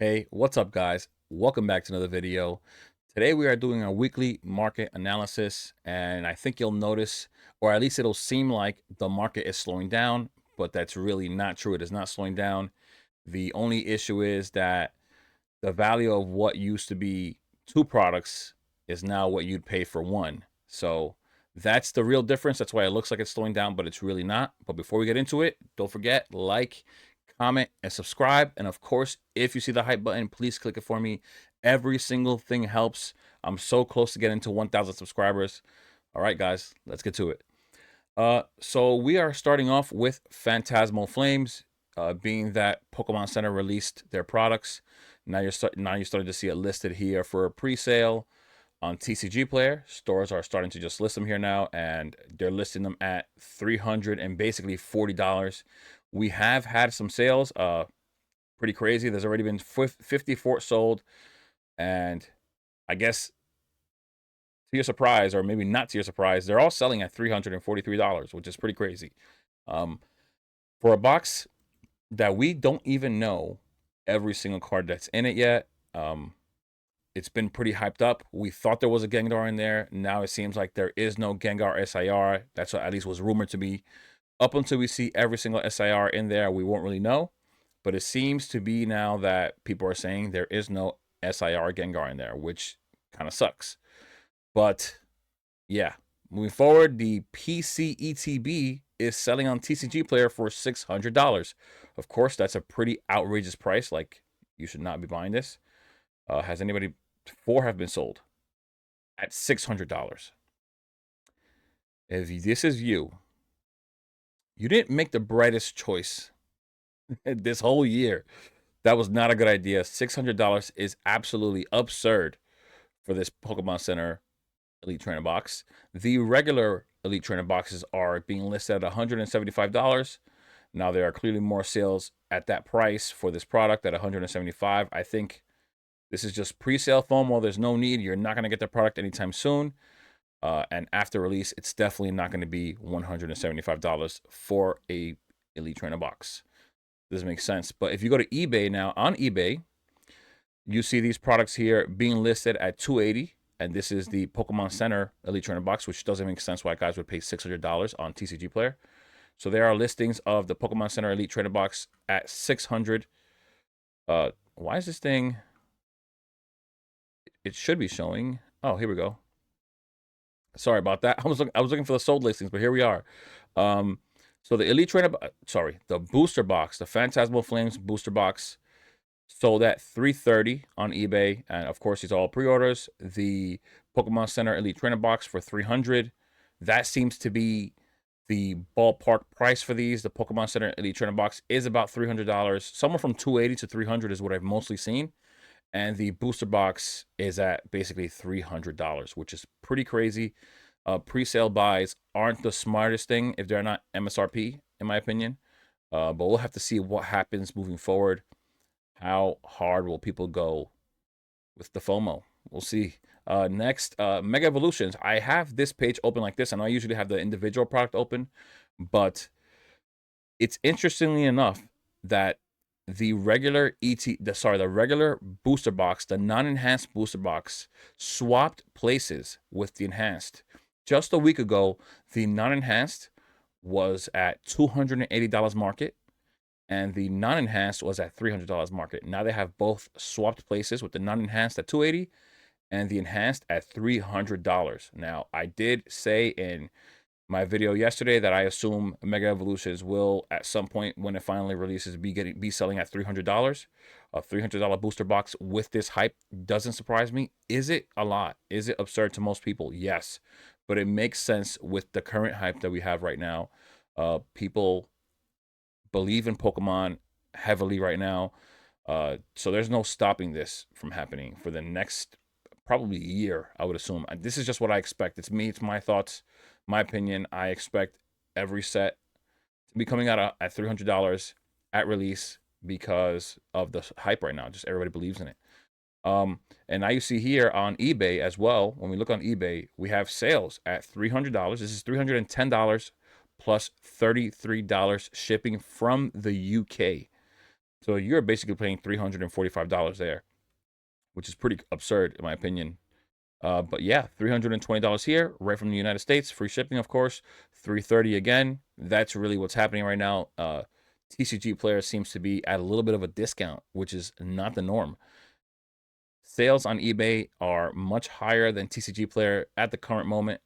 Hey, what's up, guys? Welcome back to another video. Today we are doing a weekly market analysis, and I think you'll notice, or at least it'll seem like the market is slowing down, but that's really not true. It is not slowing down. The only issue is that the value of what used to be two products is now what you'd pay for one. So that's the real difference. That's why it looks like it's slowing down, but it's really not. But before we get into it, don't forget, like, comment, and subscribe. And of course, if you see the hype button, please click it for me. Every single thing helps. I'm so close to getting to 1,000 subscribers. All right, guys, let's get to it. So we are starting off with Fantasmal Flames, being that Pokemon Center released their products. Now you're starting to see it listed here for a pre-sale on TCG Player. Stores are starting to just list them here now, and they're listing them at $300 and basically $40. We have had some sales, pretty crazy. There's already been 54 sold, and I guess to your surprise, or maybe not to your surprise, they're all selling at $343, which is pretty crazy. Um, for a box that we don't even know every single card that's in it yet. It's been pretty hyped up. We thought there was a Gengar in there. Now it seems like there is no Gengar SIR. That's what at least was rumored to be. Up until we see every single SIR in there, we won't really know. But it seems to be now that people are saying there is no SIR Gengar in there, which kind of sucks. But yeah, moving forward, the PCETB is selling on TCG Player for $600. Of course, that's a pretty outrageous price. Like, you should not be buying this. Has anybody? Four have been sold at $600. If this is you, you didn't make the brightest choice this whole year. That was not a good idea. $600 is absolutely absurd for this Pokemon Center Elite Trainer box. The regular Elite Trainer boxes are being listed at $175. Now there are clearly more sales at that price for this product at $175. I think this is just pre-sale FOMO. There's no need. You're not going to get the product anytime soon. And after release, it's definitely not going to be $175 for a Elite Trainer box. This makes sense. But if you go to eBay now, on eBay, you see these products here being listed at $280. And this is the Pokemon Center Elite Trainer box, which doesn't make sense why guys would pay $600 on TCG Player. So there are listings of the Pokemon Center Elite Trainer box at $600. Why is this thing? It should be showing. Oh, here we go. Sorry about that. I was looking for the sold listings, but here we are. So the Elite Trainer, the booster box, the Phantasmal Flames booster box, sold at $330 on eBay, and of course these are all pre-orders. The Pokemon Center Elite Trainer box for $300. That seems to be the ballpark price for these. The Pokemon Center Elite Trainer box is about $300. Somewhere from $280 to $300 is what I've mostly seen. And the booster box is at basically $300, which is pretty crazy. Pre-sale buys aren't the smartest thing if they're not MSRP, in my opinion. But we'll have to see what happens moving forward. How hard will people go with the FOMO? We'll see. Next, Mega Evolutions. I have this page open like this. I know I usually have the individual product open, but it's interestingly enough that the regular the regular booster box, the non-enhanced booster box, swapped places with the enhanced. Just a week ago, the non-enhanced was at $280 market, and the non-enhanced was at $300 market. Now they have both swapped places, with the non-enhanced at $280 and the enhanced at $300. Now, I did say in my video yesterday that I assume Mega Evolutions will, at some point when it finally releases, be selling at $300. A $300 booster box with this hype doesn't surprise me. Is it a lot? Is it absurd to most people? Yes, but it makes sense with the current hype that we have right now. People believe in Pokemon heavily right now, so there's no stopping this from happening for the next probably a year, I would assume. This is just what I expect. It's me, it's my thoughts, my opinion. I expect every set to be coming out at $300 at release because of the hype right now. Just everybody believes in it. And now you see here on eBay as well, when we look on eBay, we have sales at $300. This is $310 plus $33 shipping from the UK. So you're basically paying $345 there, which is pretty absurd in my opinion. But yeah, $320 here, right from the United States, free shipping, of course. $330 again. That's really what's happening right now. TCG Player seems to be at a little bit of a discount, which is not the norm. Sales on eBay are much higher than TCG Player at the current moment.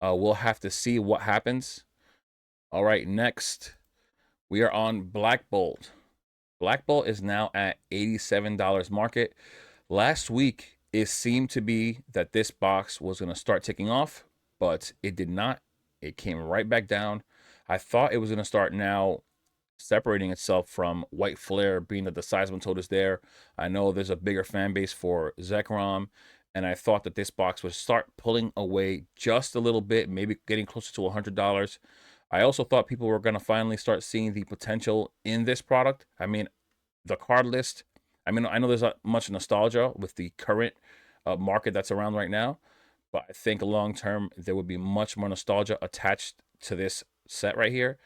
We'll have to see what happens. All right, next we are on Blackbolt. Blackbolt is now at $87 market. Last week, it seemed to be that this box was going to start ticking off, but it did not. It came right back down. I thought it was going to start now separating itself from White Flare, being that the Seismitoad is there. I know there's a bigger fan base for Zekrom, and I thought that this box would start pulling away just a little bit, maybe getting closer to $100. I also thought people were going to finally start seeing the potential in this product. I mean, the card list, I mean, I know there's not much nostalgia with the current market that's around right now, but I think long term there would be much more nostalgia attached to this set right here.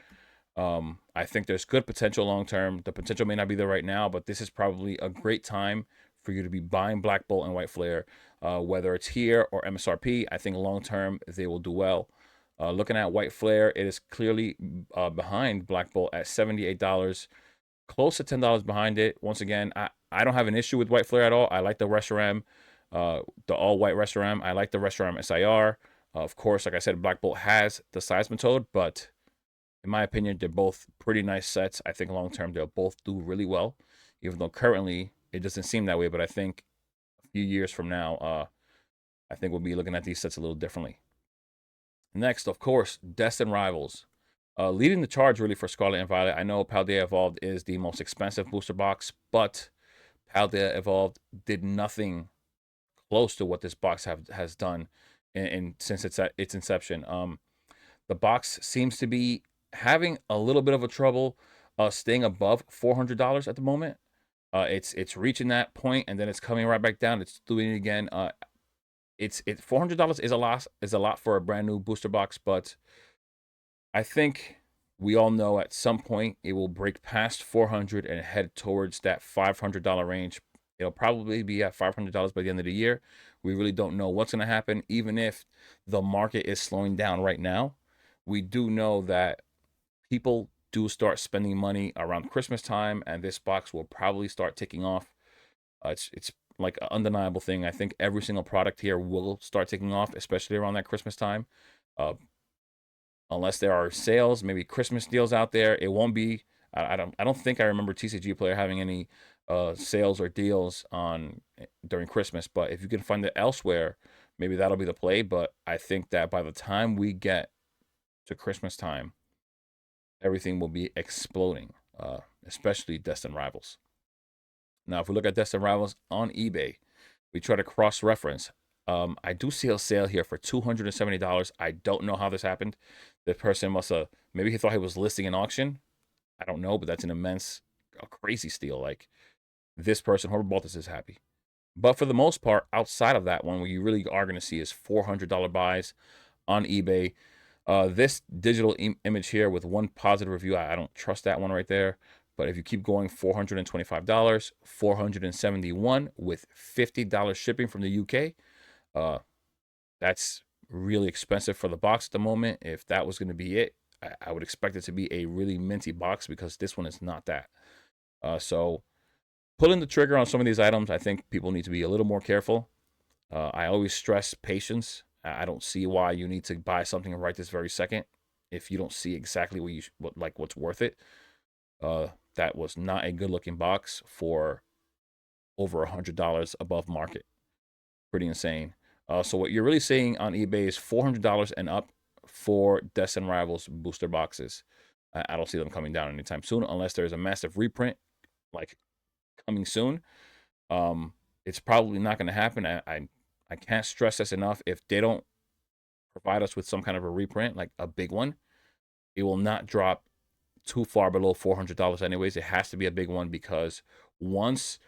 I think there's good potential long term. The potential may not be there right now, but this is probably a great time for you to be buying Black Bolt and White Flare, whether it's here or MSRP. I think long term they will do well. Looking at White Flare, it is clearly behind Black Bolt at $78, close to $10 behind it. Once again, I don't have an issue with White Flare at all. I like the Reshiram, the all white Reshiram. I like the Reshiram SIR. Of course, like I said, Black Bolt has the Seismitoad, but in my opinion, they're both pretty nice sets. I think long term they'll both do really well, even though currently it doesn't seem that way. But I think a few years from now, I think we'll be looking at these sets a little differently. Next, of course, Destined Rivals. Leading the charge really for Scarlet and Violet. I know Paldea Evolved is the most expensive booster box, but Paldea Evolved did nothing close to what this box has done since its inception. The box seems to be having a little bit of a trouble staying above $400 at the moment. It's reaching that point and then it's coming right back down. It's doing it again. It's $400 is a lot for a brand new booster box, but I think we all know at some point it will break past 400 and head towards that $500 range. It'll probably be at $500 by the end of the year. We really don't know what's going to happen, even if the market is slowing down right now. We do know that people do start spending money around Christmas time, and this box will probably start ticking off. It's like an undeniable thing. I think every single product here will start ticking off, especially around that Christmas time. Uh, unless there are sales, maybe Christmas deals out there. It won't be. I don't think I remember TCG Player having any sales or deals on during Christmas. But if you can find it elsewhere, maybe that'll be the play. But I think that by the time we get to Christmas time, everything will be exploding, especially Destined Rivals. Now, if we look at Destined Rivals on eBay, we try to cross-reference. I do see a sale here for $270. I don't know how this happened. The person must have, maybe he thought he was listing an auction. I don't know, but that's an immense, a crazy steal. Like, this person, whoever bought this, is happy. But for the most part, outside of that one, what you really are going to see is $400 buys on eBay. This digital image here with one positive review, I don't trust that one right there. But if you keep going, $425, $471 with $50 shipping from the UK. That's really expensive for the box at the moment. If that was going to be it, I would expect it to be a really minty box because this one is not that. So pulling the trigger on some of these items, I think people need to be a little more careful. I always stress patience. I don't see why you need to buy something right this very second if you don't see exactly what's worth it. That was not a good looking box for over $100 above market. Pretty insane. So what you're really seeing on eBay is $400 and up for Destined Rivals booster boxes. I don't see them coming down anytime soon unless there's a massive reprint like coming soon. It's probably not going to happen. I can't stress this enough. If they don't provide us with some kind of a reprint, like a big one, it will not drop too far below $400 anyways. It has to be a big one because once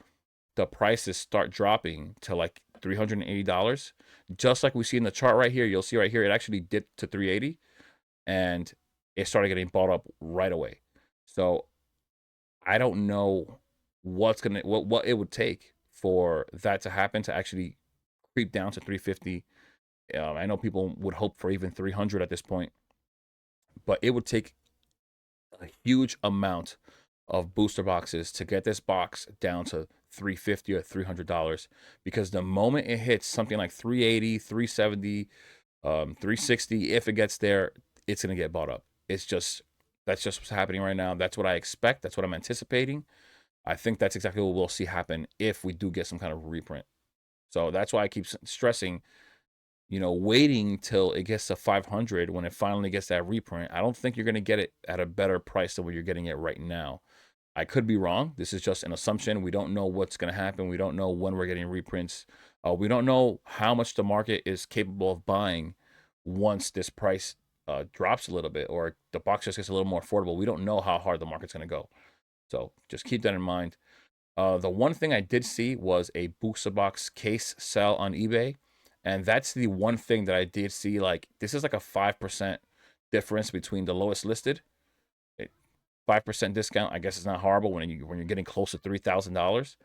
the prices start dropping to like $380, just like we see in the chart right here, you'll see right here, it actually dipped to 380 and it started getting bought up right away. So I don't know what it would take for that to happen, to actually creep down to 350. I know people would hope for even 300 at this point, but it would take a huge amount of booster boxes to get this box down to 350 or $300, because the moment it hits something like 380, 370, 360, if it gets there, it's going to get bought up. That's just what's happening right now. That's what I expect. That's what I'm anticipating. I think that's exactly what we'll see happen if we do get some kind of reprint. So that's why I keep stressing, waiting till it gets to 500 when it finally gets that reprint. I don't think you're going to get it at a better price than what you're getting it right now. I could be wrong. This is just an assumption. We don't know what's going to happen. We don't know when we're getting reprints. We don't know how much the market is capable of buying once this price drops a little bit, or the box just gets a little more affordable. We don't know how hard the market's going to go. So just keep that in mind. The one thing I did see was a booster box case sell on eBay. And that's the one thing that I did see. Like, this is like a 5% difference between the lowest listed. 5% discount, I guess it's not horrible when you're getting close to $3,000.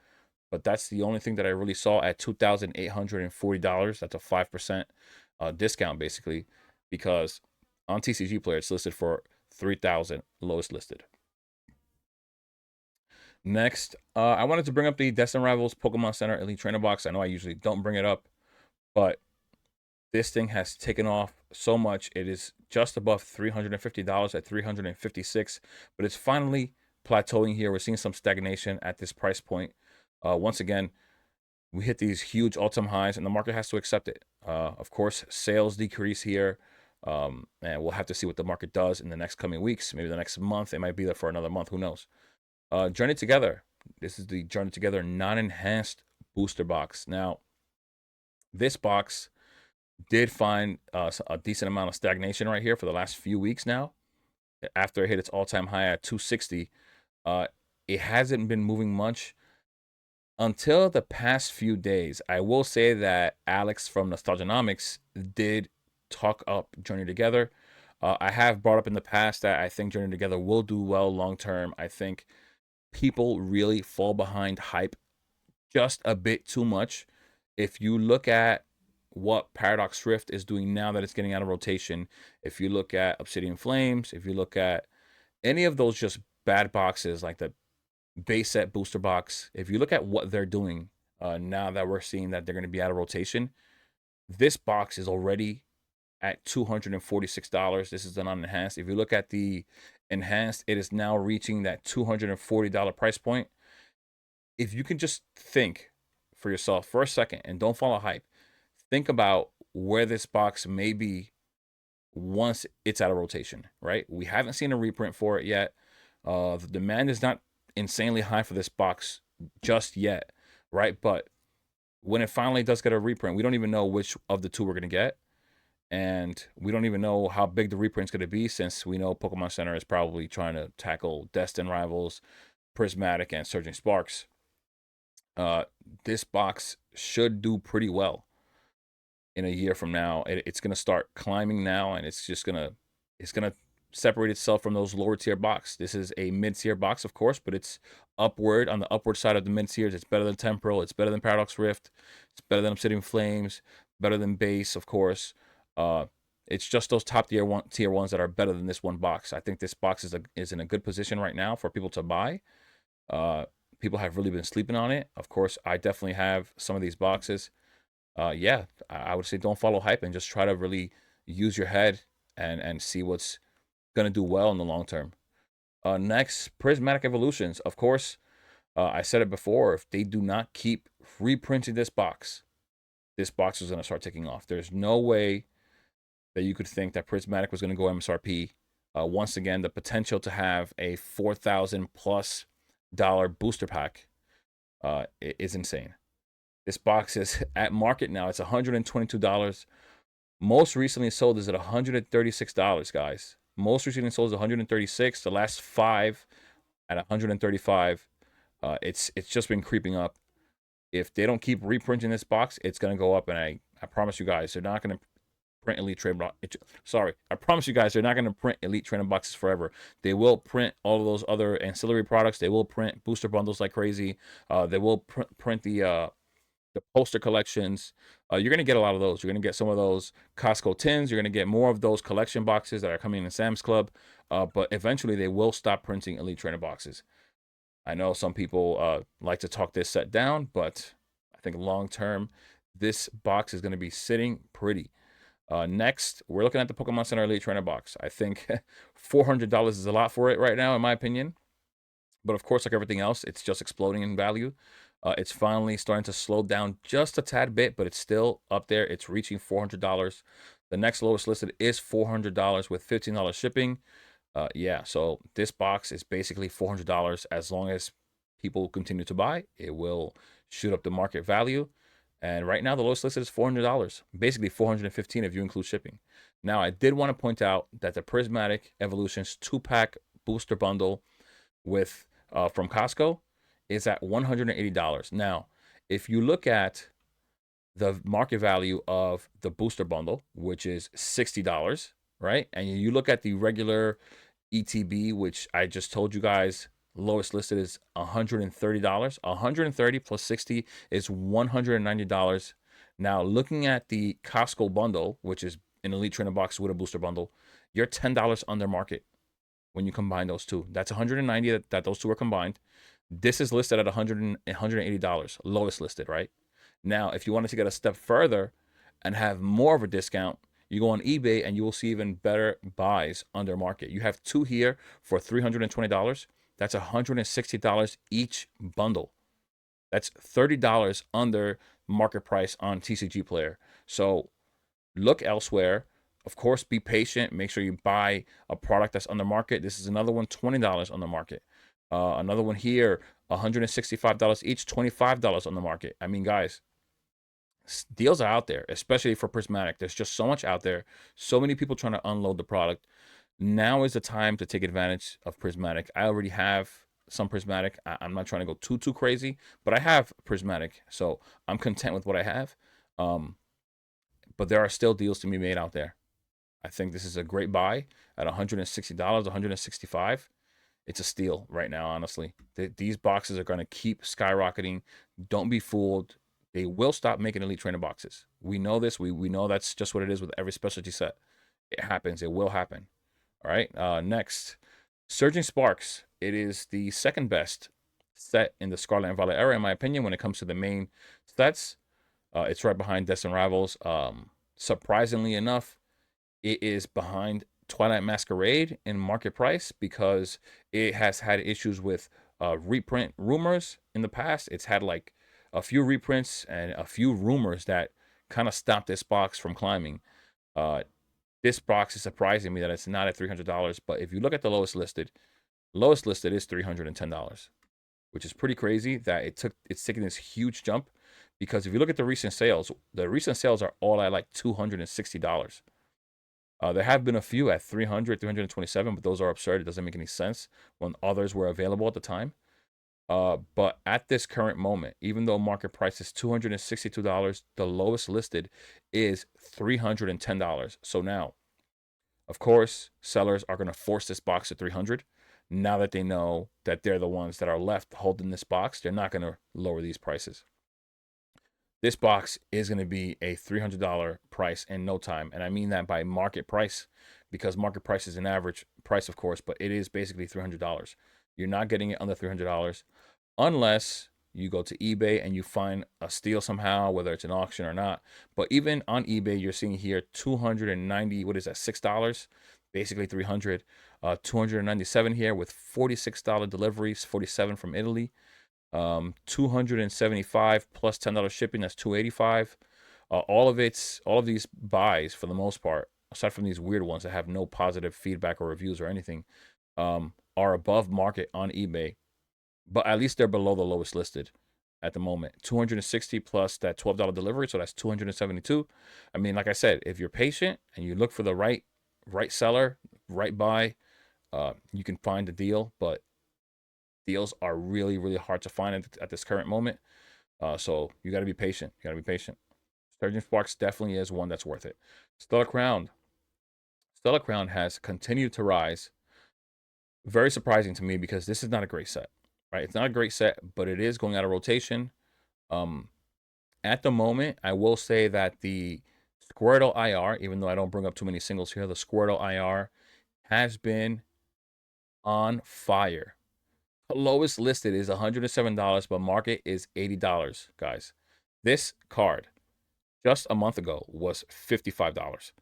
But that's the only thing that I really saw at $2,840. That's a 5% discount, basically, because on TCG Player it's listed for 3,000, lowest listed. Next, I wanted to bring up the Destined Rivals Pokemon Center Elite Trainer Box. I know I usually don't bring it up, but this thing has taken off so much. It is just above $350 at $356, but it's finally plateauing here. We're seeing some stagnation at this price point. Once again, we hit these huge all-time highs, and the market has to accept it. Of course, sales decrease here, and we'll have to see what the market does in the next coming weeks. Maybe the next month. It might be there for another month. Who knows? Journey Together. This is the Journey Together non-enhanced booster box. Now, this box did find a decent amount of stagnation right here for the last few weeks now. After it hit its all-time high at 260, it hasn't been moving much until the past few days. I will say that Alex from Nostalgianomics did talk up Journey Together. I have brought up in the past that I think Journey Together will do well long term. I think people really fall behind hype just a bit too much. If you look at what Paradox Rift is doing now that it's getting out of rotation, if you look at Obsidian Flames, if you look at any of those just bad boxes like the base set booster box, if you look at what they're doing now that we're seeing that they're going to be out of rotation, this box is already at $246. This is the non-enhanced. If you look at the enhanced, it is now reaching that $240 price point. If you can just think for yourself for a second and don't follow hype, think about where this box may be once it's out of rotation, right? We haven't seen a reprint for it yet. The demand is not insanely high for this box just yet, right? But when it finally does get a reprint, we don't even know which of the two we're going to get. And we don't even know how big the reprint's going to be, since we know Pokemon Center is probably trying to tackle Destined Rivals, Prismatic, and Surging Sparks. This box should do pretty well in a year from now. It's going to start climbing now, and it's going to separate itself from those lower tier box. This is a mid tier box, of course, but it's upward, on the upward side of the mid tiers. It's better than Temporal. It's better than Paradox Rift. It's better than Obsidian Flames. Better than Base, of course. It's just those top tier ones that are better than this one box. I think this box is in a good position right now for people to buy. People have really been sleeping on it. Of course, I definitely have some of these boxes. Yeah, I would say don't follow hype and just try to really use your head and see what's going to do well in the long term. Next, Prismatic Evolutions. Of course, I said it before, if they do not keep reprinting this box is going to start taking off. There's no way that you could think that Prismatic was going to go MSRP. Once again, the potential to have a $4,000+ booster pack is insane. This box is at market now. It's $122. Most recently sold is at $136, guys. Most recently sold is $136. The last 5 at $135. It's just been creeping up. If they don't keep reprinting this box, it's going to go up, and I promise you guys, they're not going to print elite trainer box. Sorry, I promise you guys, they're not going to print elite trainer boxes forever. They will print all of those other ancillary products. They will print booster bundles like crazy. They will print the poster collections. You're going to get a lot of those. You're going to get some of those Costco tins. You're going to get more of those collection boxes that are coming in Sam's Club. But eventually, they will stop printing elite trainer boxes. I know some people like to talk this set down, but I think long term, this box is going to be sitting pretty. Next, we're looking at the Pokemon Center Elite Trainer box. I think $400 is a lot for it right now, in my opinion. But of course, like everything else, it's just exploding in value. It's finally starting to slow down just a tad bit, but it's still up there. It's reaching $400. The next lowest listed is $400 with $15 shipping. Yeah, so this box is basically $400. As long as people continue to buy, it will shoot up the market value. And right now, the lowest listed is $400, basically $415 if you include shipping. Now, I did want to point out that the Prismatic Evolutions 2-pack booster bundle with from Costco is at $180. Now, if you look at the market value of the booster bundle, which is $60, right? And you look at the regular ETB, which I just told you guys, lowest listed is $130. 130 plus 60 is $190. Now, looking at the Costco bundle, which is an Elite Trainer box with a booster bundle, you're $10 under market when you combine those two. That's 190 that those two are combined. This is listed at $180, lowest listed, right? Now, if you wanted to get a step further and have more of a discount, you go on eBay and you will see even better buys under market. You have two here for $320. That's $160 each bundle. That's $30 under market price on TCG Player. So look elsewhere. Of course, be patient. Make sure you buy a product that's on the market. This is another one, $20 on the market. Another one here, $165 each, $25 on the market. I mean, guys, deals are out there, especially for Prismatic. There's just so much out there. So many people trying to unload the product. Now is the time to take advantage of Prismatic. I already have some Prismatic. I'm not trying to go too crazy, but I have Prismatic, so I'm content with what I have. But there are still deals to be made out there. I think this is a great buy at $160, $165. It's a steal right now, honestly. These boxes are going to keep skyrocketing. Don't be fooled. They will stop making Elite Trainer boxes. We know this. We know that's just what it is with every specialty set. It happens. It will happen. All right. Next, Surging Sparks. It is the second best set in the Scarlet and Violet era, in my opinion, when it comes to the main sets. It's right behind Destined Rivals. Surprisingly enough, it is behind Twilight Masquerade in market price because it has had issues with reprint rumors in the past. It's had like a few reprints and a few rumors that kind of stopped this box from climbing. This box is surprising me that it's not at $300, but if you look at the lowest listed is $310, which is pretty crazy that it's taking this huge jump, because if you look at the recent sales are all at like $260. There have been a few at 300, 327, but those are absurd. It doesn't make any sense when others were available at the time. But at this current moment, even though market price is $262, the lowest listed is $310. So now, of course, sellers are going to force this box to 300. Now that they know that they're the ones that are left holding this box, they're not going to lower these prices. This box is going to be a $300 price in no time. And I mean that by market price, because market price is an average price, of course, but it is basically $300. You're not getting it under $300 unless you go to eBay and you find a steal somehow, whether it's an auction or not. But even on eBay, you're seeing here 290, what is that, $6? Basically 300. 297 here with $46 deliveries, 47 from Italy. 275 plus $10 shipping, that's 285. All of these buys, for the most part, aside from these weird ones that have no positive feedback or reviews or anything, are above market on eBay, but at least they're below the lowest listed at the moment. 260 plus that $12 delivery, so that's 272. I mean, like I said, if you're patient and you look for the right seller, right buy, you can find a deal, but deals are really hard to find at this current moment. So you got to be patient. Surging Sparks definitely is one that's worth it. Stellar Crown. Stellar Crown has continued to rise. Very surprising to me because this is not a great set, right? It's not a great set, but it is going out of rotation. Um, at the moment, I will say that the Squirtle IR, even though I don't bring up too many singles here, the Squirtle IR has been on fire. The lowest listed is $107, but market is $80, guys. This card just a month ago was $55.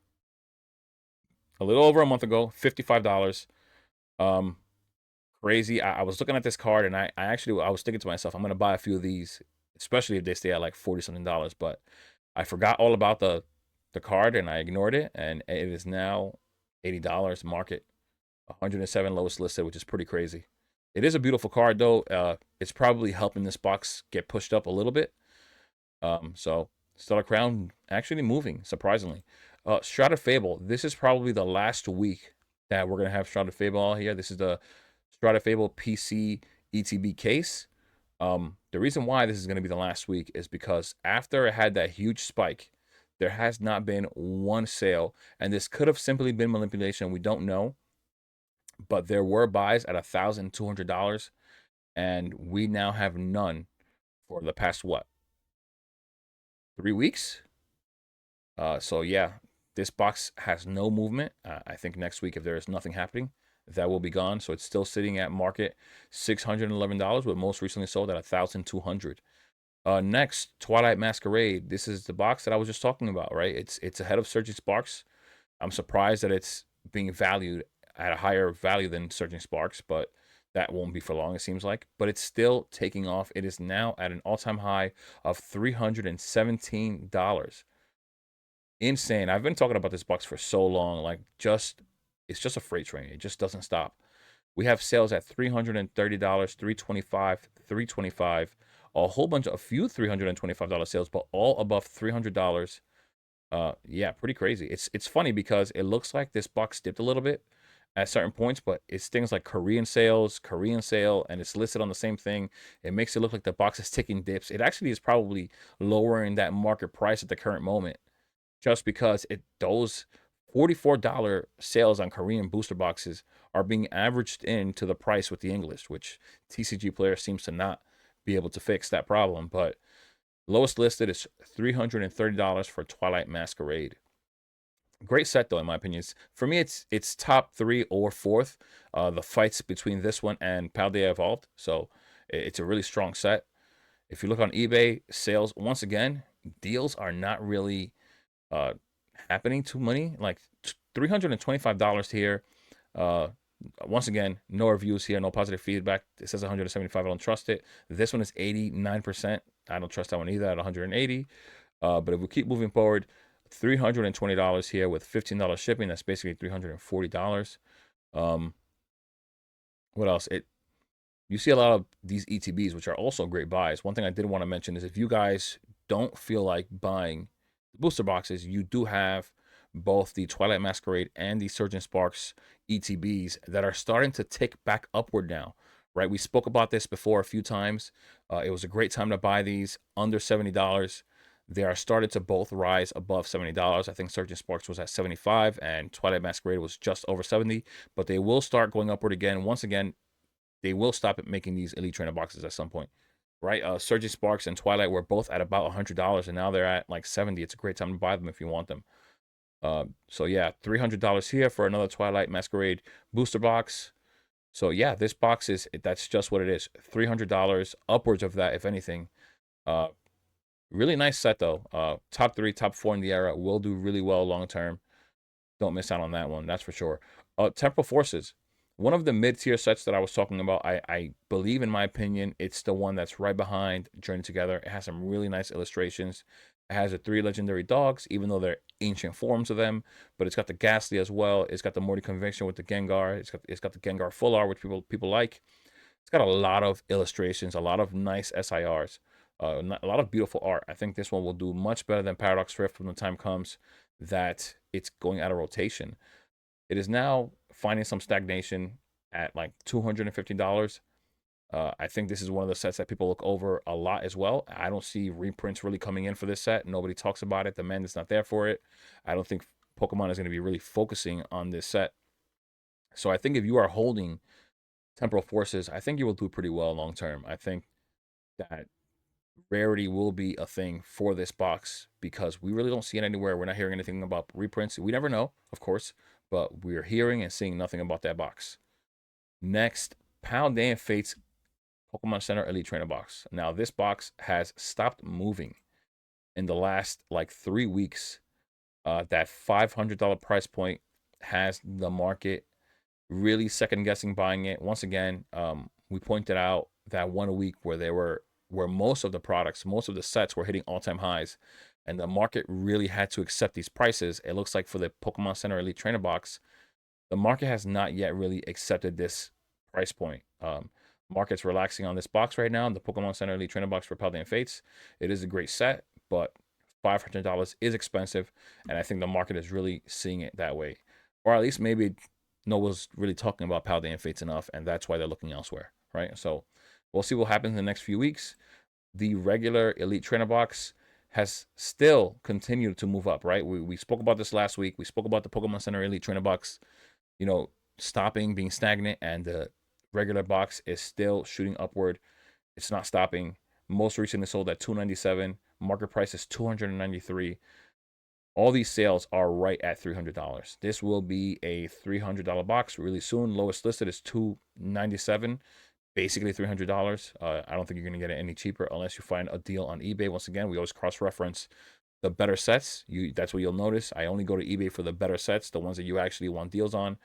A little over a month ago, $55. Um, Crazy. I was looking at this card and I was thinking to myself, I'm gonna buy a few of these, especially if they stay at like 40 something dollars. But I forgot all about the card and I ignored it, and it is now $80 market, 107 lowest listed, which is pretty crazy. It is a beautiful card though. It's probably helping this box get pushed up a little bit. So Stellar Crown actually moving, surprisingly. Strata Fable. This is probably the last week that we're gonna have Strata Fable all here. This is the Strata Fable PC ETB case. The reason why this is going to be the last week is because after it had that huge spike, there has not been one sale, and this could have simply been manipulation. We don't know, but there were buys at $1,200, and we now have none for the past what, 3 weeks? So yeah, this box has no movement. I think next week, if there is nothing happening, that will be gone. So it's still sitting at market $611, but most recently sold at $1,200. Next, Twilight Masquerade. This is the box that I was just talking about, right? It's ahead of Surging Sparks. I'm surprised that it's being valued at a higher value than Surging Sparks, but that won't be for long, it seems like. But it's still taking off. It is now at an all-time high of $317. Insane. I've been talking about this box for so long. Like, it's just a freight train. It just doesn't stop. We have sales at $330, $325, $325, a few $325 sales, but all above $300. Yeah, pretty crazy. It's funny because it looks like this box dipped a little bit at certain points, but it's things like Korean sale, and it's listed on the same thing. It makes it look like the box is taking dips. It actually is probably lowering that market price at the current moment, just because those $44 sales on Korean booster boxes are being averaged into the price with the English, which TCG Player seems to not be able to fix that problem. But lowest listed is $330 for Twilight Masquerade. Great set though, in my opinion. For me, it's top 3 or 4th. The fights between this one and Paldea Evolved, so it's a really strong set. If you look on eBay, sales once again, deals are not really uh happening too many, like $325 here. Once again, no reviews here, no positive feedback. It says 175. I don't trust it. This one is 89%. I don't trust that one either at 180. But if we keep moving forward, $320 here with $15 shipping. That's basically $340. What else? You see a lot of these ETBs, which are also great buys. One thing I did want to mention is if you guys don't feel like buying booster boxes, you do have both the Twilight Masquerade and the Surging Sparks ETBs that are starting to tick back upward now, right? We spoke about this before a few times. It was a great time to buy these under $70. They are started to both rise above $70. I think Surging Sparks was at 75 and Twilight Masquerade was just over 70, but they will start going upward again. Once again, they will stop making these Elite Trainer boxes at some point, right? Surging Sparks and Twilight were both at about $100, and now they're at like 70. It's a great time to buy them if you want them. So yeah, $300 here for another Twilight Masquerade booster box. So yeah, this box that's just what it is. $300, upwards of that, if anything. Really nice set though. Top 3, top 4 in the era, will do really well long term. Don't miss out on that one, that's for sure. Temporal Forces. One of the mid-tier sets that I was talking about, I believe, in my opinion, it's the one that's right behind Journey Together. It has some really nice illustrations. It has the 3 legendary dogs, even though they're ancient forms of them. But it's got the Ghastly as well. It's got the Morty Conviction with the Gengar. It's got the Gengar Full Art, which people like. It's got a lot of illustrations, a lot of nice SIRs, a lot of beautiful art. I think this one will do much better than Paradox Rift when the time comes that it's going out of rotation. It is now finding some stagnation at like $250. I think this is one of the sets that people look over a lot as well. I don't see reprints really coming in for this set. Nobody talks about it. The demand is not there for it. I don't think Pokemon is going to be really focusing on this set. So I think if you are holding Temporal Forces, I think you will do pretty well long term. I think that rarity will be a thing for this box because we really don't see it anywhere. We're not hearing anything about reprints. We never know, of course, but we're hearing and seeing nothing about that box. Next, Paldean Fates Pokemon Center Elite Trainer box. Now, this box has stopped moving in the last like 3 weeks. That $500 price point has the market really second guessing buying it. Once again, we pointed out that 1 week where most of the products, most of the sets were hitting all-time highs, and the market really had to accept these prices. It looks like for the Pokemon Center Elite Trainer box, the market has not yet really accepted this price point. Market's relaxing on this box right now. The Pokemon Center Elite Trainer box for Paldean Fates. It is a great set, but $500 is expensive, and I think the market is really seeing it that way, or at least maybe no one's really talking about Paldean Fates enough, and that's why they're looking elsewhere, right? So we'll see what happens in the next few weeks. The regular Elite Trainer box has still continued to move up, right? We spoke about this last week. We spoke about the Pokemon Center Elite Trainer box, stopping, being stagnant, and the regular box is still shooting upward. It's not stopping. Most recently sold at $297. Market price is $293. All these sales are right at $300. This will be a $300 box really soon. Lowest listed is $297, basically $300. I don't think you're going to get it any cheaper unless you find a deal on eBay. Once again, we always cross-reference the better sets. That's what you'll notice. I only go to eBay for the better sets, the ones that you actually want deals on.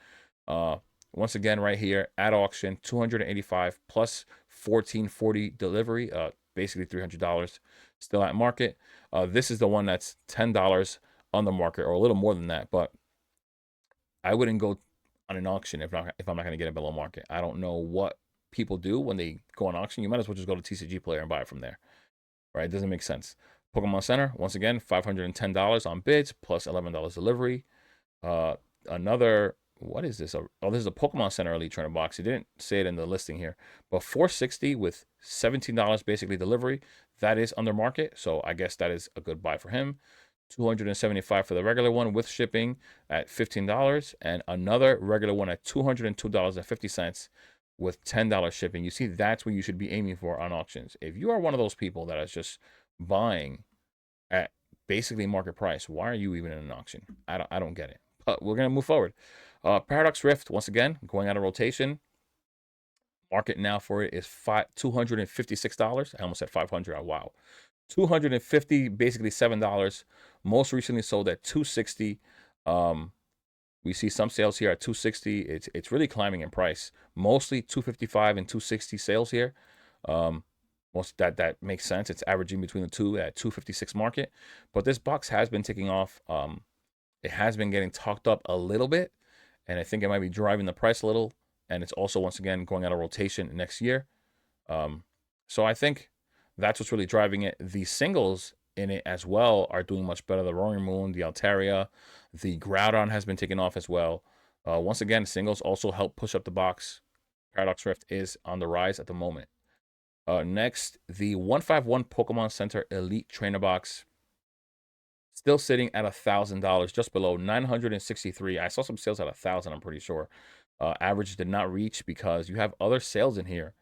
Once again, right here at auction, $285 plus $14.40 delivery, basically $300 still at market. This is the one that's $10 on the market, or a little more than that, but I wouldn't go on an auction if I'm not going to get it below market. I don't know what people do when they go on auction. You might as well just go to TCG Player and buy it from there, right? It doesn't make sense. Pokemon Center, once again, $510 on bids plus $11 delivery. What is this? Oh, this is a Pokemon Center Elite Trainer box. He didn't say it in the listing here, but $460 with $17 basically delivery. That is under market, so I guess that is a good buy for him. $275 for the regular one with shipping at $15, and another regular one at $202.50 with $10 shipping. You see, that's what you should be aiming for on auctions. If you are one of those people that is just buying at basically market price, why are you even in an auction? I don't get it. But we're gonna move forward. Paradox Rift, once again, going out of rotation. Market now for it is $256. I almost said 500. Wow. 250, basically $7. Most recently sold at 260. We see some sales here at 260. It's really climbing in price. Mostly 255 and 260 sales here. Most that makes sense. It's averaging between the two at 256 market. But this box has been taking off. It has been getting talked up a little bit, and I think it might be driving the price a little. And it's also, once again, going out of rotation next year. So I think that's what's really driving it. The singles in it as well are doing much better. The Roaring Moon, the Altaria, the Groudon has been taken off as well. Once again, singles also help push up the box. Paradox Rift is on the rise at the moment. Next, the 151 Pokemon Center Elite Trainer box. Still sitting at $1,000, just below 963. I saw some sales at 1,000, I'm pretty sure. Average did not reach because you have other sales in here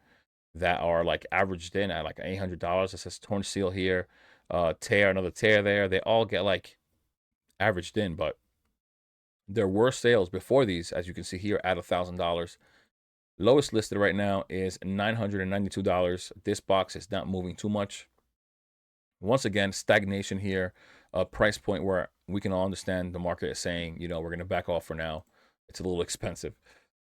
that are like averaged in at like $800. It says Torn Seal here, Tear, another Tear there. They all get like averaged in, but there were sales before these, as you can see here, at $1,000. Lowest listed right now is $992. This box is not moving too much. Once again, stagnation here, a price point where we can all understand the market is saying, we're going to back off for now. It's a little expensive.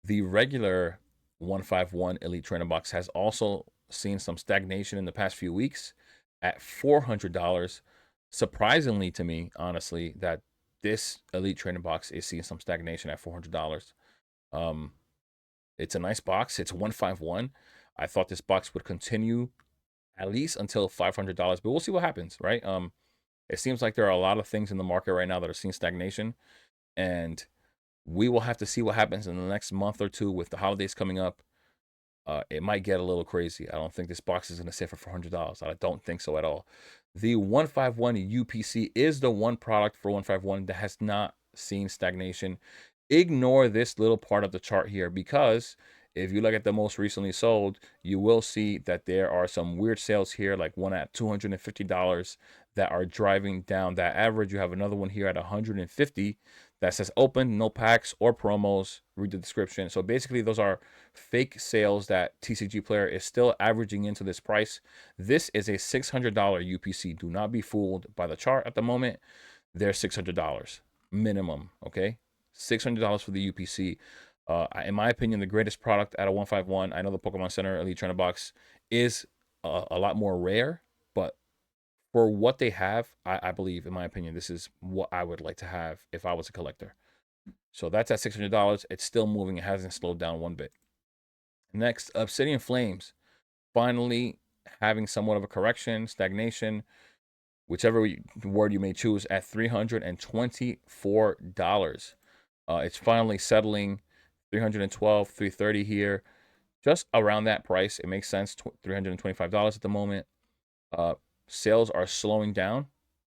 The regular 151 Elite Trainer box has also seen some stagnation in the past few weeks at $400. Surprisingly to me, honestly, that this Elite Trainer box is seeing some stagnation at $400. It's a nice box. It's 151. I thought this box would continue at least until $500, but we'll see what happens, right? It seems like there are a lot of things in the market right now that are seeing stagnation, and we will have to see what happens in the next month or two with the holidays coming up. it might get a little crazy. I don't think this box is going to sit for $400. I don't think so at all. The 151 UPC is the one product for 151 that has not seen stagnation. Ignore this little part of the chart here, because if you look at the most recently sold, you will see that there are some weird sales here, like one at $250 that are driving down that average. You have another one here at $150 that says open, no packs or promos. Read the description. So basically, those are fake sales that TCG Player is still averaging into this price. This is a $600 UPC. Do not be fooled by the chart at the moment. They're $600 minimum, okay? $600 for the UPC. In my opinion, the greatest product out of 151. I know the Pokemon Center Elite Trainer Box is a lot more rare, but for what they have, I believe, in my opinion, this is what I would like to have if I was a collector. So that's at $600. It's still moving. It hasn't slowed down one bit. Next, Obsidian Flames. Finally having somewhat of a correction, stagnation, whichever word you may choose, at $324. It's finally settling $312, $330 here, just around that price. It makes sense, $325 at the moment. Sales are slowing down,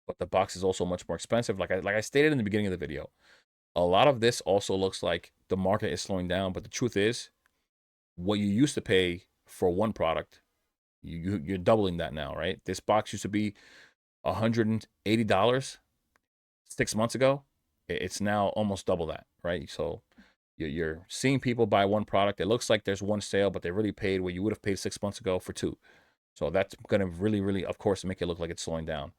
but the box is also much more expensive. Like I stated in the beginning of the video, a lot of this also looks like the market is slowing down, but the truth is, what you used to pay for one product, you're doubling that now, right? This box used to be $180 6 months ago. It's now almost double that, right? So you're seeing people buy one product. It looks like there's one sale, but they really paid what you would have paid 6 months ago for two. So that's going to really, really, of course, make it look like it's slowing down.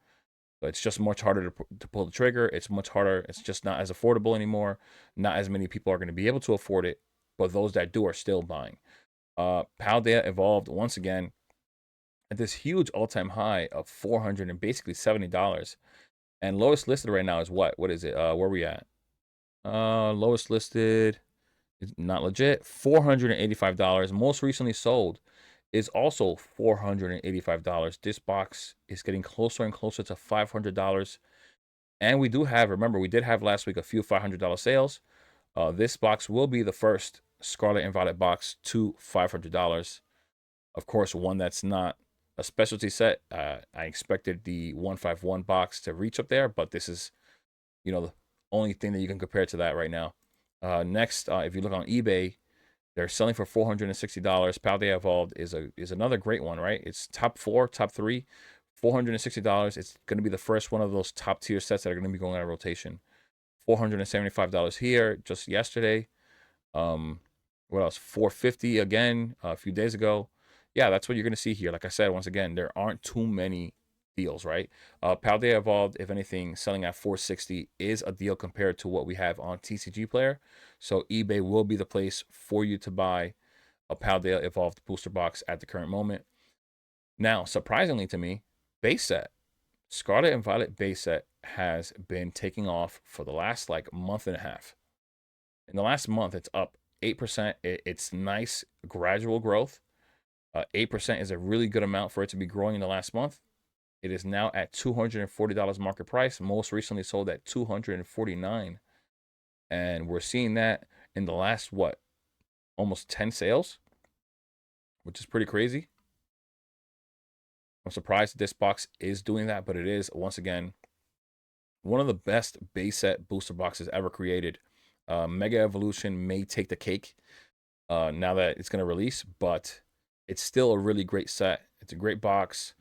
But it's just much harder to pull the trigger. It's much harder. It's just not as affordable anymore. Not as many people are going to be able to afford it, but those that do are still buying. Paldea evolved once again at this huge all-time high of $400 and basically $70. And lowest listed right now is what? What is it? Where we at? Lowest listed is not legit. $485. Most recently sold is also $485. This box is getting closer and closer to $500. And we do have, remember, we did have last week a few $500 sales. This box will be the first Scarlet and Violet box to $500. Of course, one that's not a specialty set. I expected the 151 box to reach up there, but this is, the only thing that you can compare to that right now. Next, if you look on eBay, they're selling for $460. Paldea Evolved is another great one, right? It's top 4, top 3, $460. It's going to be the first one of those top tier sets that are going to be going out of rotation. $475 here just yesterday. What else? $450 again a few days ago. Yeah, that's what you're going to see here. Like I said, once again, there aren't too many deals, right? Paldea Evolved, if anything, selling at $460 is a deal compared to what we have on TCG Player. So eBay will be the place for you to buy a Paldea Evolved booster box at the current moment. Now, surprisingly to me, base set, Scarlet and Violet base set has been taking off for the last month and a half. In the last month, it's up 8%. It's nice gradual growth. 8% is a really good amount for it to be growing in the last month. It is now at $240 market price. Most recently sold at $249. And we're seeing that in the last, almost 10 sales, which is pretty crazy. I'm surprised this box is doing that, but it is, once again, one of the best base set booster boxes ever created. Mega Evolution may take the cake now that it's going to release, but it's still a really great set. It's a great box.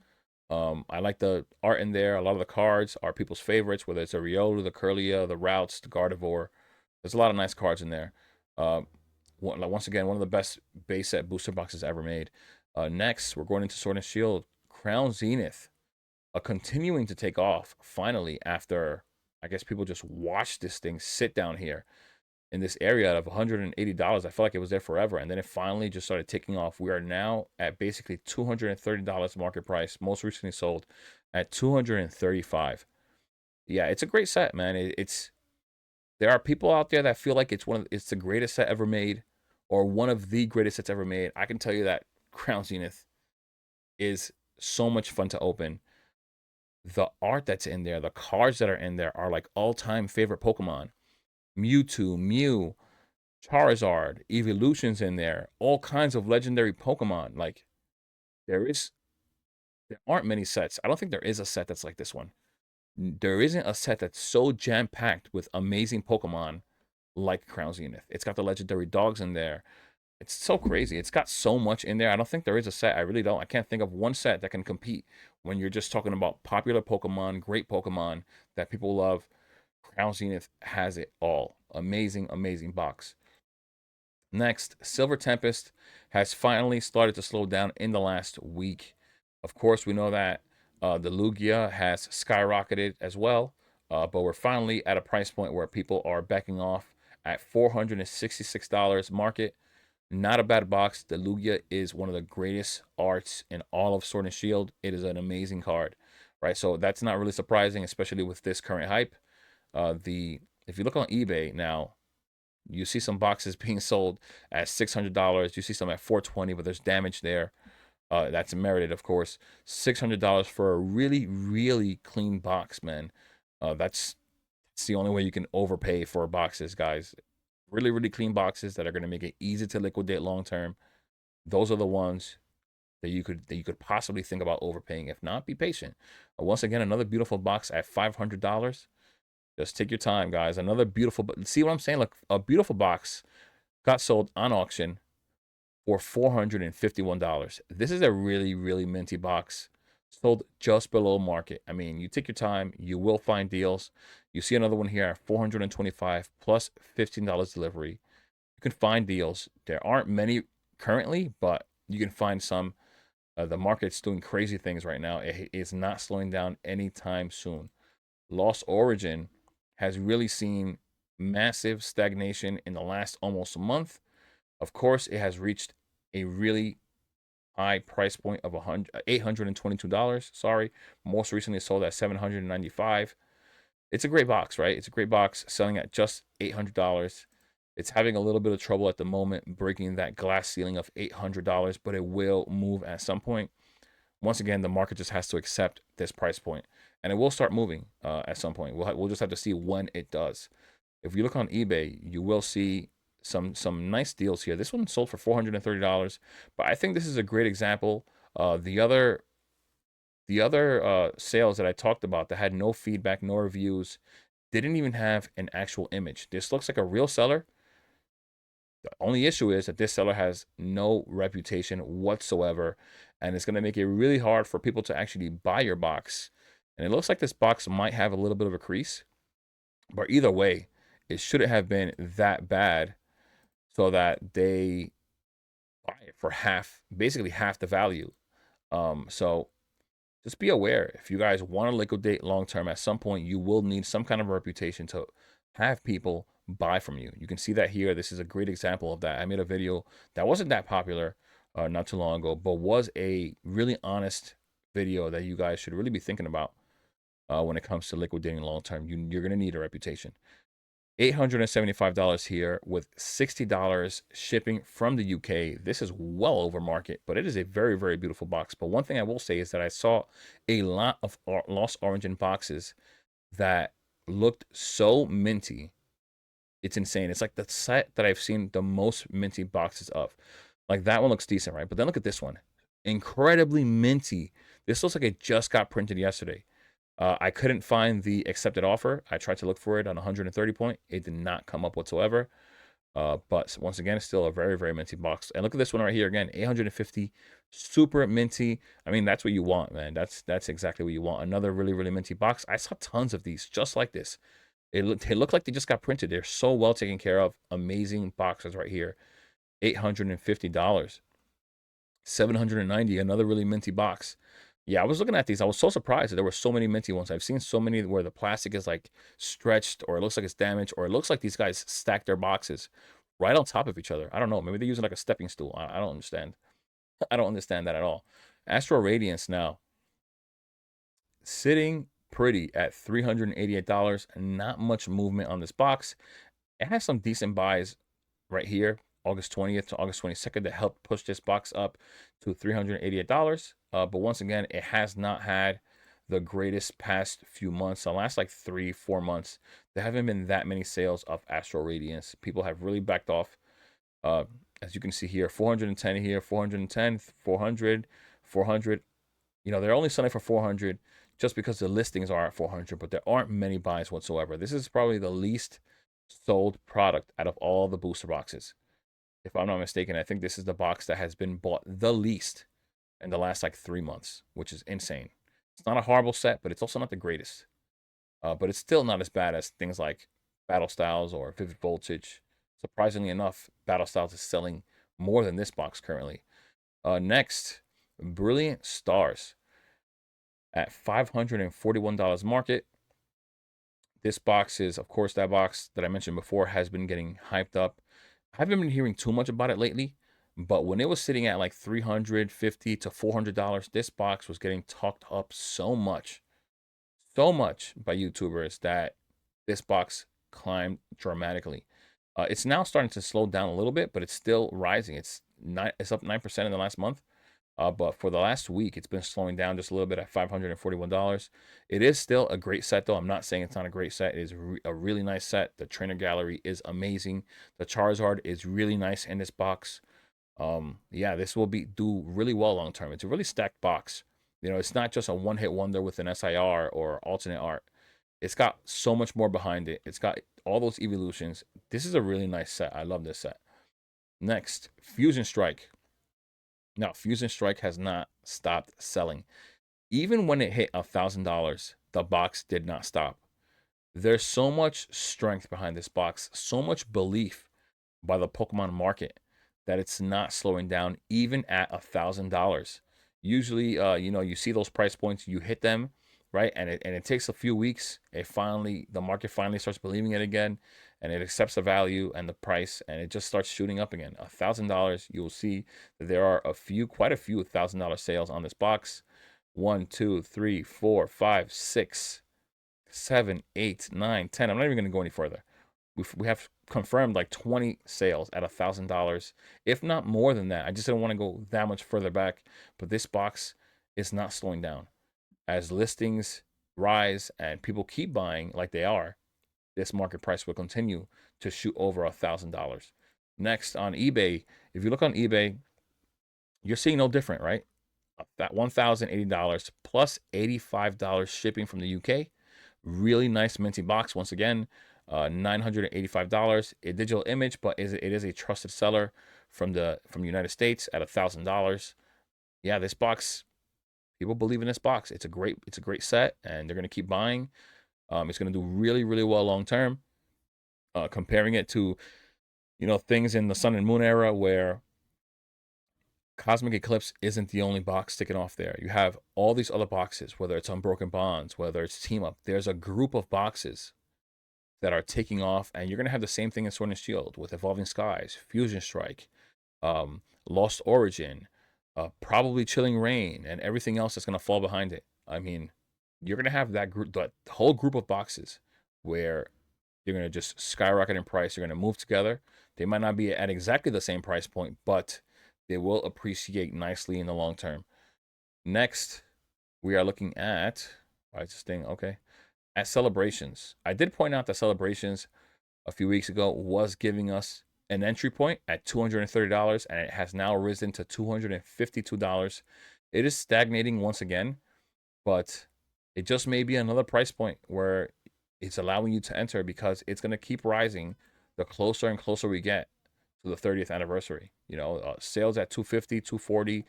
I like the art in there. A lot of the cards are people's favorites, whether it's a Riolu, the Curlia, the Routes, the Gardevoir. There's a lot of nice cards in there. Once again, one of the best base set booster boxes ever made. Next, we're going into Sword and Shield. Crown Zenith, continuing to take off, finally, after, I guess, people just watched this thing sit down here in this area of $180. I felt like it was there forever, and then it finally just started taking off. We are now at basically $230 market price. Most recently sold at $235. Yeah, it's a great set, man. There are people out there that feel like it's the greatest set ever made, or one of the greatest sets ever made. I can tell you that Crown Zenith is so much fun to open. The art that's in there, the cards that are in there are like all-time favorite Pokemon. Mewtwo, Mew, Charizard, evolutions in there, all kinds of legendary Pokemon. Like there is, there aren't many sets. I don't think there is a set that's like this one. There isn't a set that's so jam packed with amazing Pokemon like Crown Zenith. It's got the legendary dogs in there. It's so crazy. It's got so much in there. I don't think there is a set. I really don't. I can't think of one set that can compete when you're just talking about popular Pokemon, great Pokemon that people love. Crown Zenith has it all. Amazing, amazing box. Next, Silver Tempest has finally started to slow down in the last week. Of course, we know that the Lugia has skyrocketed as well, but we're finally at a price point where people are backing off at $466 market. Not a bad box. The Lugia is one of the greatest arts in all of Sword and Shield. It is an amazing card, right? So that's not really surprising, especially with this current hype. The If you look on eBay now, you see some boxes being sold at $600. You see some at $420, but there's damage there. That's merited, of course. $600 for a really, really clean box, man. That's the only way you can overpay for boxes, guys. Really, really clean boxes that are going to make it easy to liquidate long term. Those are the ones that you could possibly think about overpaying. If not, be patient. Once again, another beautiful box at $500. Just take your time, guys. Another beautiful, but see what I'm saying? Like a beautiful box got sold on auction for $451. This is a really, really minty box. Sold just below market. I mean, you take your time, you will find deals. You see another one here at $425 plus $15 delivery. You can find deals. There aren't many currently, but you can find some. The market's doing crazy things right now. It is not slowing down anytime soon. Lost Origin has really seen massive stagnation in the last almost a month. Of course, it has reached a really high price point of $822. Sorry, most recently sold at $795. It's a great box, right? It's a great box selling at just $800. It's having a little bit of trouble at the moment breaking that glass ceiling of $800, but it will move at some point. Once again, the market just has to accept this price point, and it will start moving at some point. We'll just have to see when it does. If you look on eBay, you will see some nice deals here. This one sold for $430, but I think this is a great example. The other sales that I talked about that had no feedback, no reviews, didn't even have an actual image. This looks like a real seller. The only issue is that this seller has no reputation whatsoever, and it's going to make it really hard for people to actually buy your box. And it looks like this box might have a little bit of a crease, but either way, it shouldn't have been that bad so that they buy it for half, basically half the value. So just be aware, if you guys want to liquidate long term, at some point you will need some kind of reputation to have people buy from you. You can see that here. This is a great example of that. I made a video that wasn't that popular not too long ago, but was a really honest video that you guys should really be thinking about when it comes to liquidating long term. You're going to need a reputation. $875 here with $60 shipping from the UK. This is well over market, but it is a very, very beautiful box. But one thing I will say is that I saw a lot of Lost Origin boxes that looked so minty. It's insane. It's like the set that I've seen the most minty boxes of. Like that one looks decent, right? But then look at this one. Incredibly minty. This looks like it just got printed yesterday. I couldn't find the accepted offer. I tried to look for it on 130 point. It did not come up whatsoever. But once again, it's still a very, very minty box. And look at this one right here again, 850, super minty. I mean, that's what you want, man. That's exactly what you want. Another really, really minty box. I saw tons of these just like this. They look like they just got printed. They're so well taken care of. Amazing boxes right here. $850. 790, another really minty box. Yeah, I was looking at these. I was so surprised that there were so many minty ones. I've seen so many where the plastic is like stretched, or it looks like it's damaged, or it looks like these guys stacked their boxes right on top of each other. I don't know. Maybe they're using like a stepping stool. I don't understand. I don't understand that at all. Astral Radiance now sitting pretty at $388. Not much movement on this box. It has some decent buys right here, August 20th to August 22nd, that helped push this box up to $388. But once again, it has not had the greatest past few months. The last like 3-4 months, there haven't been that many sales of Astral Radiance. People have really backed off. Uh, as you can see here, 410 here, 410, 400, 400. You know, they're only selling for 400 just because the listings are at 400, but there aren't many buys whatsoever. This is probably the least sold product out of all the booster boxes. If I'm not mistaken, I think this is the box that has been bought the least in the last like 3 months, which is insane. It's not a horrible set, but it's also not the greatest. But it's still not as bad as things like Battle Styles or Vivid Voltage. Surprisingly enough, Battle Styles is selling more than this box currently. Next, Brilliant Stars at $541 market. This box is, of course, that box that I mentioned before has been getting hyped up. I haven't been hearing too much about it lately, but when it was sitting at like $350 to $400, this box was getting talked up so much by YouTubers that this box climbed dramatically. It's now starting to slow down a little bit, but it's still rising. It's up 9% in the last month. But for the last week, it's been slowing down just a little bit at $541. It is still a great set, though. I'm not saying it's not a great set. It is a really nice set. The trainer gallery is amazing. The Charizard is really nice in this box. Yeah, this will do really well long term. It's a really stacked box. You know, it's not just a one-hit wonder with an SIR or alternate art. It's got so much more behind it. It's got all those evolutions. This is a really nice set. I love this set. Next, Fusion Strike. Now, Fusion Strike has not stopped selling. Even when it hit $1,000, the box did not stop. There's so much strength behind this box, so much belief by the Pokemon market that it's not slowing down even at $1,000. Usually, you know, you see those price points, you hit them, right? And it takes a few weeks. The market finally starts believing it again, and it accepts the value and the price, and it just starts shooting up again. $1,000, you will see that there are quite a few $1,000 sales on this box. 1, 2, 3, 4, 5, 6, 7, 8, 9, 10. I'm not even going to go any further. We have confirmed like 20 sales at $1,000, if not more than that. I just didn't want to go that much further back, but this box is not slowing down. As listings rise and people keep buying like they are, this market price will continue to shoot over $1,000. Next, on eBay, if you look on eBay, you're seeing no different, right? That $1,080 plus $85 shipping from the UK. Really nice minty box once again. $985. A digital image, but it is a trusted seller from the United States at $1,000. Yeah, this box, people believe in this box. It's a great set, and they're gonna keep buying. It's gonna do really, really well long term. Comparing it to, you know, things in the Sun and Moon era where Cosmic Eclipse isn't the only box sticking off there. You have all these other boxes, whether it's Unbroken Bonds, whether it's Team Up. There's a group of boxes that are taking off, and you're gonna have the same thing in Sword and Shield with Evolving Skies, Fusion Strike, Lost Origin, probably Chilling Reign, and everything else that's gonna fall behind it. I mean, you're gonna have that group, the whole group of boxes where you're gonna just skyrocket in price. You're gonna move together. They might not be at exactly the same price point, but they will appreciate nicely in the long term. Next, we are looking at, why is this thing okay? At Celebrations. I did point out that Celebrations a few weeks ago was giving us an entry point at $230, and it has now risen to $252. It is stagnating once again, but it just may be another price point where it's allowing you to enter, because it's going to keep rising the closer and closer we get to the 30th anniversary. You know, sales at 250, 240,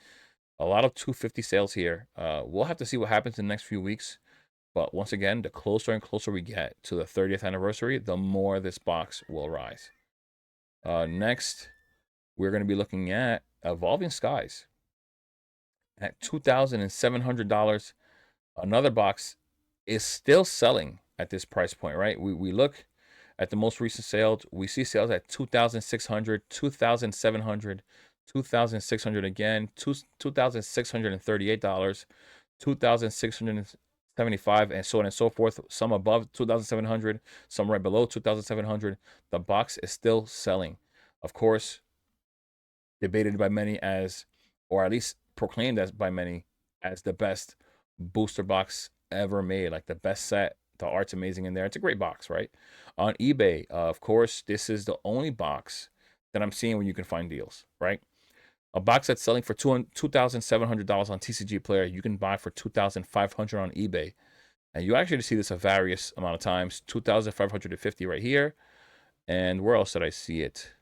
a lot of 250 sales here. We'll have to see what happens in the next few weeks. But once again, the closer and closer we get to the 30th anniversary, the more this box will rise. Next, we're going to be looking at Evolving Skies at $2,700. Another box is still selling at this price point, right? We look at the most recent sales. We see sales at $2,600, $2,700, $2,600 again, $2,638, $2,675, and so on and so forth. Some above 2,700, some right below 2,700. The box is still selling. Of course, debated by many as, or at least proclaimed as by many, as the best booster box ever made. Like the best set. The art's amazing in there. It's a great box, right? On eBay, of course, this is the only box that I'm seeing where you can find deals, right? A box that's selling for $2,700 on TCG Player, you can buy for $2,500 on eBay. And you actually see this a various amount of times. 2,550 right here. And where else did I see it?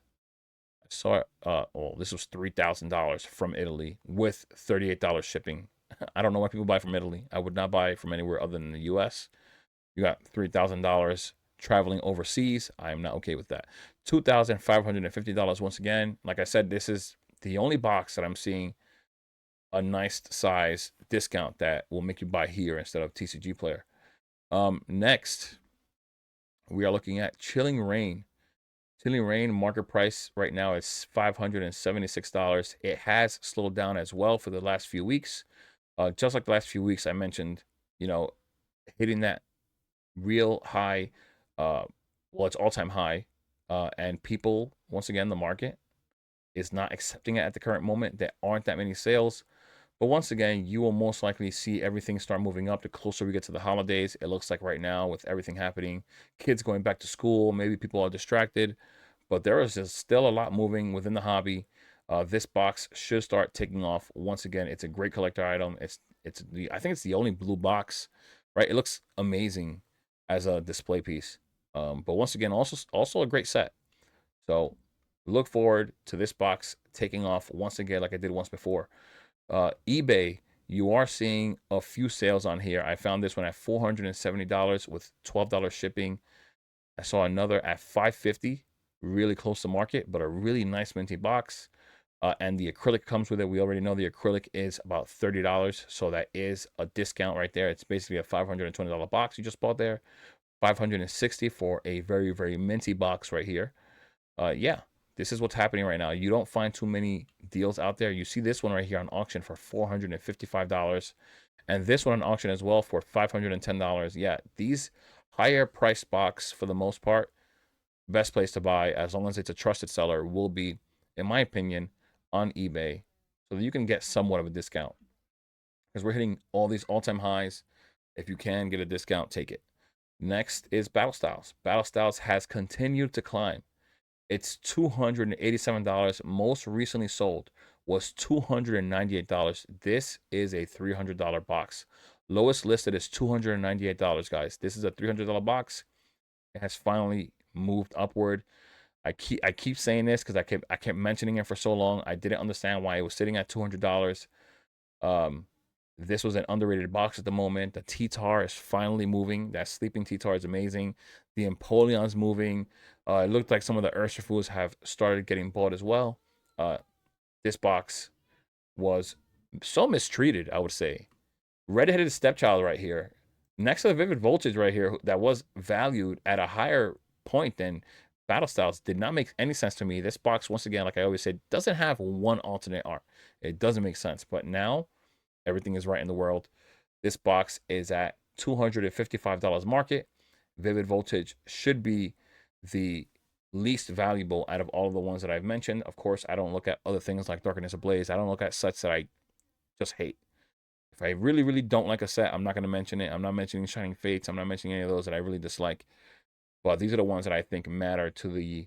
I saw it. Oh, this was $3,000 from Italy with $38 shipping. I don't know why people buy from Italy. I would not buy from anywhere other than the US. You got $3,000 traveling overseas. I am not okay with that. $2,550 once again. Like I said, this is the only box that I'm seeing a nice size discount that will make you buy here instead of TCG Player. Next, we are looking at Chilling Reign. Chilling Reign market price right now is $576. It has slowed down as well for the last few weeks. Just like the last few weeks, I mentioned, hitting that real high, well, it's all-time high, and people, once again, the market is not accepting it at the current moment. There aren't that many sales. But once again, you will most likely see everything start moving up the closer we get to the holidays. It looks like right now with everything happening, kids going back to school, maybe people are distracted, but there is still a lot moving within the hobby. This box should start taking off once again. It's a great collector item. I think it's the only blue box, right? It looks amazing as a display piece. But once again, also a great set. So look forward to this box taking off once again, like I did once before. eBay, you are seeing a few sales on here. I found this one at $470 with $12 shipping. I saw another at $550, really close to market, but a really nice minty box. And the acrylic comes with it. We already know the acrylic is about $30, so that is a discount right there. It's basically a $520 box you just bought there. $560 for a very, very minty box right here. Yeah, this is what's happening right now. You don't find too many deals out there. You see this one right here on auction for $455, and this one on auction as well for $510. Yeah, these higher price box for the most part, best place to buy as long as it's a trusted seller will be, in my opinion, on eBay, so that you can get somewhat of a discount because we're hitting all these all-time highs. If you can get a discount, take it. Next is Battle Styles. Battle Styles has continued to climb. It's $287. Most recently sold was $298. This is a $300 box. Lowest listed is $298, guys. This is a $300 box. It has finally moved upward. I keep saying this because I kept mentioning it for so long. I didn't understand why it was sitting at $200. This was an underrated box at the moment. The T-Tar is finally moving. That sleeping T-Tar is amazing. The Empoleon's moving. It looked like some of the Urshifu's have started getting bought as well. This box was so mistreated, I would say. Red-headed Stepchild right here. Next to the Vivid Voltage right here that was valued at a higher point than Battle Styles did not make any sense to me. This box, once again, like I always said, doesn't have one alternate art. It doesn't make sense. But now, everything is right in the world. This box is at $255 market. Vivid Voltage should be the least valuable out of all of the ones that I've mentioned. Of course, I don't look at other things like Darkness Ablaze. I don't look at sets that I just hate. If I really, really don't like a set, I'm not going to mention it. I'm not mentioning Shining Fates. I'm not mentioning any of those that I really dislike. But these are the ones that I think matter to the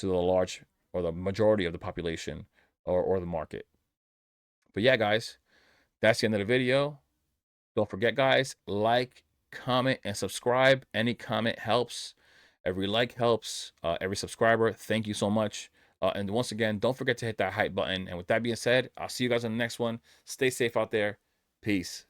large or the majority of the population or the market. But yeah, guys, that's the end of the video. Don't forget, guys, like, comment, and subscribe. Any comment helps. Every like helps. Every subscriber, thank you so much. And once again, don't forget to hit that hype button. And with that being said, I'll see you guys on the next one. Stay safe out there. Peace.